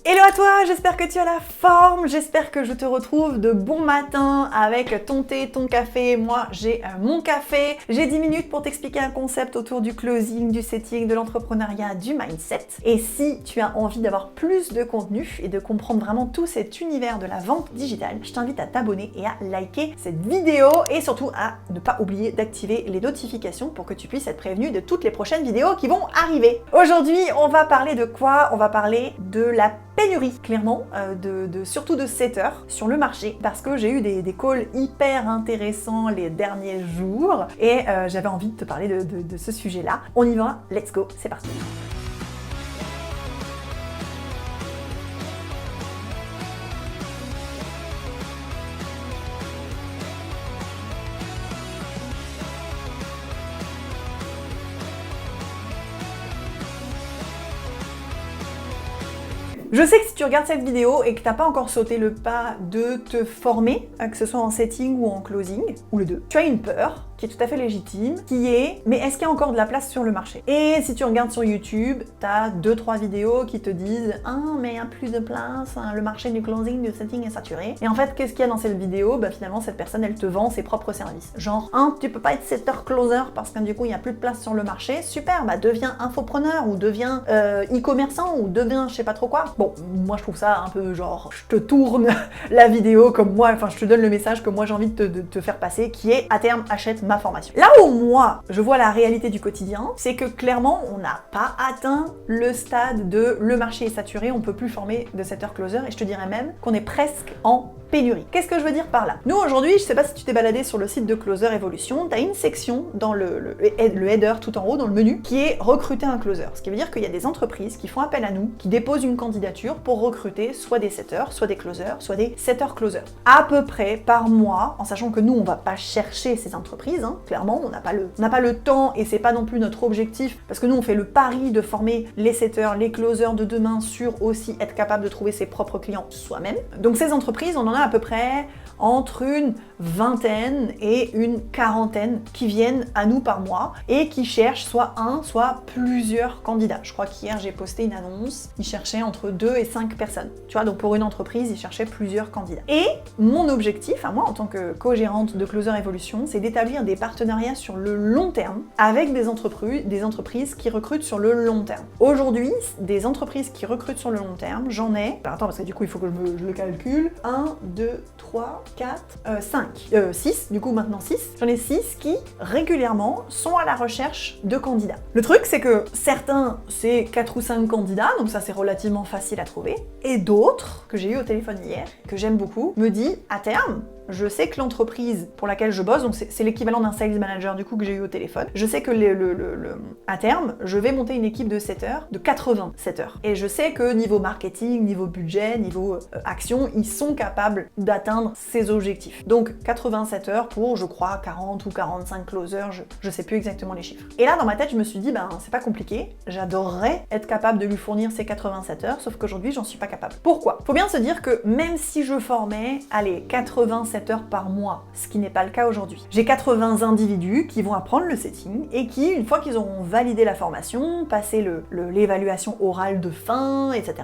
Hello à toi, j'espère que tu as la forme, j'espère que je te retrouve de bon matin avec ton thé, ton café. Moi, j'ai mon café. J'ai 10 minutes pour t'expliquer un concept autour du closing, du setting, de l'entrepreneuriat, du mindset. Et si tu as envie d'avoir plus de contenu et de comprendre vraiment tout cet univers de la vente digitale, je t'invite à t'abonner et à liker cette vidéo et surtout à ne pas oublier d'activer les notifications pour que tu puisses être prévenu de toutes les prochaines vidéos qui vont arriver. Aujourd'hui, on va parler de quoi? On va parler de la pénurie, clairement, surtout de setters sur le marché, parce que j'ai eu des calls hyper intéressants les derniers jours et j'avais envie de te parler de ce sujet-là. On y va, let's go, c'est parti. Je sais que si tu regardes cette vidéo et que tu n'as pas encore sauté le pas de te former, que ce soit en setting ou en closing, ou les deux, tu as une peur qui est tout à fait légitime, qui est « mais est-ce qu'il y a encore de la place sur le marché ?» Et si tu regardes sur YouTube, tu as 2-3 vidéos qui te disent « ah mais il y a plus de place, le marché du closing, du setting est saturé ». Et en fait, qu'est-ce qu'il y a dans cette vidéo? Finalement, cette personne, elle te vend ses propres services. Genre, tu peux pas être setter-closer parce que du coup, il n'y a plus de place sur le marché. Super, deviens infopreneur ou deviens e-commerçant ou deviens je sais pas trop quoi. Bon, moi je trouve ça un peu genre, je te tourne la vidéo comme moi, enfin je te donne le message que moi j'ai envie de te faire passer, qui est à terme achète ma formation. Là où moi je vois la réalité du quotidien, c'est que clairement on n'a pas atteint le stade de le marché est saturé, on peut plus former de setter-closer et je te dirais même qu'on est presque en pénurie. Qu'est-ce que je veux dire par là? Nous aujourd'hui, je sais pas si tu t'es baladé sur le site de Closer Evolution, tu as une section dans le header tout en haut, dans le menu, qui est recruter un closer. Ce qui veut dire qu'il y a des entreprises qui font appel à nous, qui déposent une candidature pour recruter soit des setters, soit des closers, soit des setter-closers. À peu près par mois, en sachant que nous, on va pas chercher ces entreprises, clairement, on n'a pas le temps et c'est pas non plus notre objectif, parce que nous, on fait le pari de former les setters, les closers de demain sur aussi être capable de trouver ses propres clients soi-même. Donc ces entreprises, on en a à peu près entre une vingtaine et une quarantaine qui viennent à nous par mois et qui cherchent soit un, soit plusieurs candidats. Je crois qu'hier j'ai posté une annonce, ils cherchaient entre 2 et 5 personnes. Tu vois, donc pour une entreprise, ils cherchaient plusieurs candidats. Et mon objectif, à moi en tant que co-gérante de Closer Evolution, c'est d'établir des partenariats sur le long terme avec des entreprises qui recrutent sur le long terme. Aujourd'hui, des entreprises qui recrutent sur le long terme, j'en ai... attends, parce que du coup il faut que je le calcule. 1, 2, 3, 4, 5. 6, du coup maintenant 6. J'en ai 6 qui régulièrement sont à la recherche de candidats. Le truc c'est que certains c'est 4 ou 5 candidats, donc ça c'est relativement facile à trouver, et d'autres que j'ai eu au téléphone hier, que j'aime beaucoup, me dit à terme, je sais que l'entreprise pour laquelle je bosse, donc c'est l'équivalent d'un sales manager du coup que j'ai eu au téléphone, je sais que à terme, je vais monter une équipe de setters, de 80 setters. Et je sais que niveau marketing, niveau budget, niveau action, ils sont capables d'atteindre ces objectifs. Donc 80 setters pour, je crois, 40 ou 45 closers, je sais plus exactement les chiffres. Et là, dans ma tête, je me suis dit, c'est pas compliqué, j'adorerais être capable de lui fournir ces 80 setters, sauf qu'aujourd'hui, j'en suis pas capable. Pourquoi? Faut bien se dire que même si je formais, allez, 80 setters par mois, ce qui n'est pas le cas aujourd'hui. J'ai 80 individus qui vont apprendre le setting et qui, une fois qu'ils auront validé la formation, passé l'évaluation orale de fin, etc.,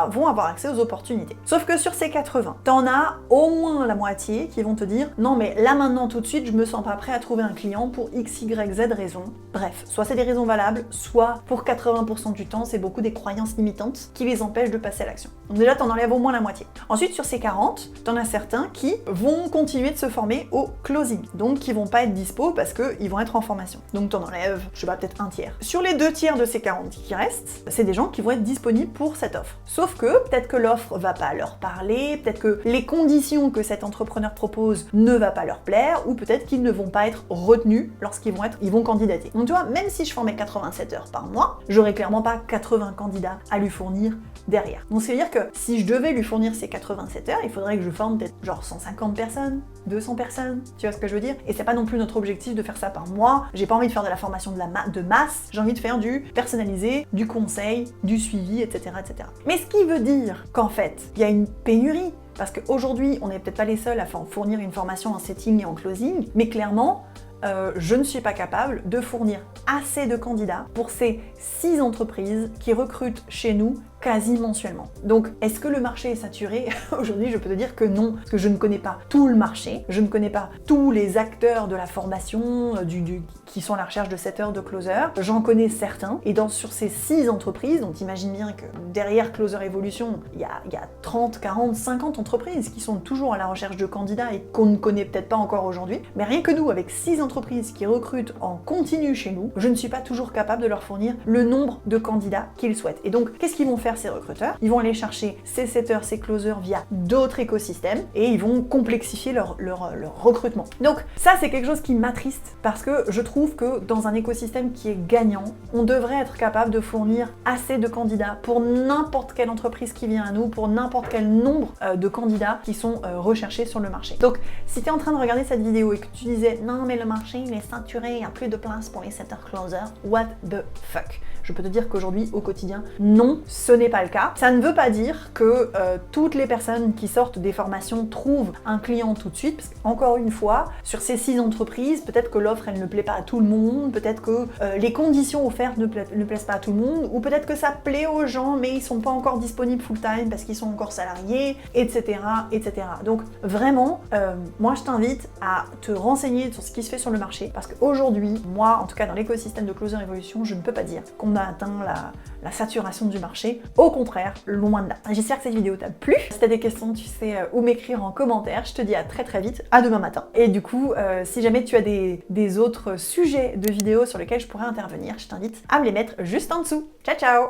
vont avoir accès aux opportunités. Sauf que sur ces 80, t'en as au moins la moitié qui vont te dire « non mais là maintenant tout de suite, je me sens pas prêt à trouver un client pour x, y, z raisons ». Bref, soit c'est des raisons valables, soit pour 80% du temps, c'est beaucoup des croyances limitantes qui les empêchent de passer à l'action. Donc déjà, t'en enlèves au moins la moitié. Ensuite, sur ces 40, t'en as certains qui vont continuer de se former au closing, donc qui vont pas être dispo parce qu'ils vont être en formation. Donc t'en enlèves, je sais pas, peut-être un tiers. Sur les 2 tiers de ces 40 qui restent, c'est des gens qui vont être disponibles pour cette offre. Sauf que peut-être que l'offre va pas leur parler, peut-être que les conditions que cet entrepreneur propose ne va pas leur plaire, ou peut-être qu'ils ne vont pas être retenus lorsqu'ils vont candidater. Donc tu vois, même si je formais 87 heures par mois, j'aurais clairement pas 80 candidats à lui fournir derrière. Donc c'est à dire que si je devais lui fournir ces 87 heures, il faudrait que je forme peut-être genre 150 personnes, 200 personnes, tu vois ce que je veux dire? Et c'est pas non plus notre objectif de faire ça par mois, j'ai pas envie de faire de la formation de masse, j'ai envie de faire du personnalisé, du conseil, du suivi, etc. Mais ce qui veut dire qu'en fait, il y a une pénurie, parce qu'aujourd'hui, on n'est peut-être pas les seuls à fournir une formation en setting et en closing, mais clairement, je ne suis pas capable de fournir assez de candidats pour ces 6 entreprises qui recrutent chez nous quasi mensuellement. Donc, est-ce que le marché est saturé? Aujourd'hui, je peux te dire que non, parce que je ne connais pas tout le marché, je ne connais pas tous les acteurs de la formation, qui sont à la recherche de setters, de closers. J'en connais certains, et sur ces 6 entreprises, donc t'imagines bien que derrière Closer Evolution, il y a 30, 40, 50 entreprises qui sont toujours à la recherche de candidats et qu'on ne connaît peut-être pas encore aujourd'hui, mais rien que nous, avec 6 entreprises qui recrutent en continu chez nous, je ne suis pas toujours capable de leur fournir le nombre de candidats qu'ils souhaitent. Et donc, qu'est-ce qu'ils vont faire ces recruteurs? Ils vont aller chercher ces setters, ces closers via d'autres écosystèmes et ils vont complexifier leur recrutement. Donc ça, c'est quelque chose qui m'attriste parce que je trouve que dans un écosystème qui est gagnant, on devrait être capable de fournir assez de candidats pour n'importe quelle entreprise qui vient à nous, pour n'importe quel nombre de candidats qui sont recherchés sur le marché. Donc, si tu es en train de regarder cette vidéo et que tu disais « Non, mais le marché, il est saturé, il n'y a plus de place pour les setters closers », what the fuck? Je peux te dire qu'aujourd'hui, au quotidien, non, ce n'est pas le cas. Ça ne veut pas dire que toutes les personnes qui sortent des formations trouvent un client tout de suite, parce qu'encore une fois, sur ces 6 entreprises, peut-être que l'offre, elle ne plaît pas à tout le monde, peut-être que les conditions offertes ne plaisent pas à tout le monde, ou peut-être que ça plaît aux gens, mais ils sont pas encore disponibles full-time parce qu'ils sont encore salariés, etc., etc. Donc vraiment, moi je t'invite à te renseigner sur ce qui se fait sur le marché, parce qu'aujourd'hui, moi, en tout cas dans l'écosystème de Closer Evolution, je ne peux pas dire qu'on a atteint la saturation du marché. Au contraire, loin de là. J'espère que cette vidéo t'a plu. Si t'as des questions, tu sais où m'écrire en commentaire. Je te dis à très très vite, à demain matin. Et du coup, si jamais tu as des autres sujets de vidéos sur lesquels je pourrais intervenir, je t'invite à me les mettre juste en dessous. Ciao ciao!